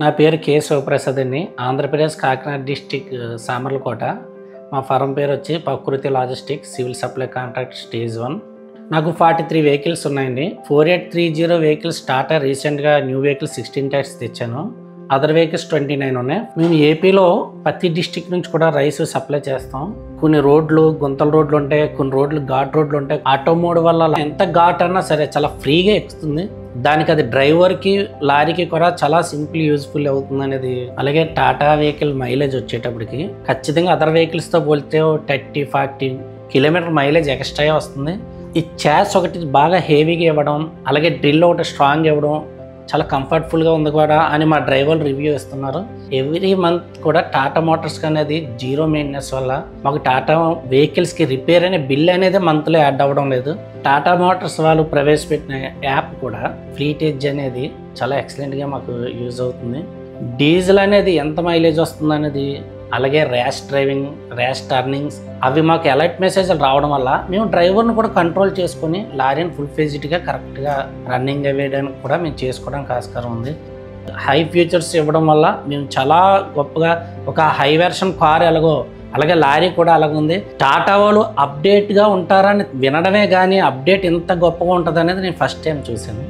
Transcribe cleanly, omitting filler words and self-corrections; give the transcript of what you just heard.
నా పేరు కే శివప్రసాద్ అండి. ఆంధ్రప్రదేశ్ కాకినాడ డిస్టిక్ సామర్లకోట. మా ఫర్మ్ పేరు వచ్చి ప్రకృతి logistics civil supply contract stage 1. నాకు 43 వెహికల్స్ ఉన్నాయండి. 4830 వెహికల్స్ టాటా రీసెంట్గా న్యూ వెహికల్స్ 16 టైర్స్ తెచ్చాను. అదర్ వెహికల్స్ 29 ఉన్నాయి. మేము ఏపీలో ప్రతి డిస్టిక్ నుంచి కూడా రైస్ సప్లై చేస్తాం. కొన్ని రోడ్లు గుంతల రోడ్లు ఉంటాయి, కొన్ని రోడ్లు ఘాట్ రోడ్లు ఉంటాయి. ఆటో మోడ్ వల్ల ఎంత ఘాట్ అన్నా సరే చాలా ఫ్రీగా ఎక్కుతుంది. దానికి అది డ్రైవర్కి లారీకి కూడా చాలా సింపుల్ యూజ్ఫుల్ అవుతుంది అనేది. అలాగే టాటా వెహికల్ మైలేజ్ వచ్చేటప్పటికి ఖచ్చితంగా అదర్ వెహికల్స్తో పోలితే 30-40 కిలోమీటర్ మైలేజ్ ఎక్స్ట్రా వస్తుంది. ఈ చాస్ ఒకటి బాగా హెవీగా ఇవ్వడం, అలాగే డ్రిల్ ఒకటి స్ట్రాంగ్ ఇవ్వడం చాలా కంఫర్టబుల్గా ఉంది కూడా అని మా డ్రైవర్లు రివ్యూ ఇస్తున్నారు. ఎవ్రీ మంత్ కూడా టాటా మోటార్స్కి అనేది జీరో మెయింటెనెన్స్ వల్ల మాకు టాటా వెహికల్స్కి రిపేర్ అనే బిల్ అనేది మంత్లో యాడ్ అవ్వడం లేదు. టాటా మోటార్స్ వాళ్ళు ప్రవేశపెట్టిన యాప్ కూడా ఫ్లీటేజ్ అనేది చాలా ఎక్సలెంట్గా మాకు యూజ్ అవుతుంది. డీజిల్ అనేది ఎంత మైలేజ్ వస్తుంది అనేది, అలాగే ర్యాష్ డ్రైవింగ్, ర్యాష్ టర్నింగ్స్ అవి మాకు అలర్ట్ మెసేజ్లు రావడం వల్ల మేము డ్రైవర్ని కూడా కంట్రోల్ చేసుకొని లారీని ఫుల్ ఫేజ్డ్గా కరెక్ట్గా రన్నింగ్ అవ్వడానికి కూడా మేము చేసుకోవడానికి ఆస్కారం ఉంది. హై ఫ్యూచర్స్ ఇవ్వడం వల్ల మేము చాలా గొప్పగా ఒక హై వెర్షన్ కార్ ఎలాగో అలాగే లారీ కూడా అలాగుంది. టాటా వాళ్ళు అప్డేట్గా ఉంటారని వినడమే కానీ అప్డేట్ ఇంత గొప్పగా ఉంటుంది అనేది నేను ఫస్ట్ టైం చూశాను.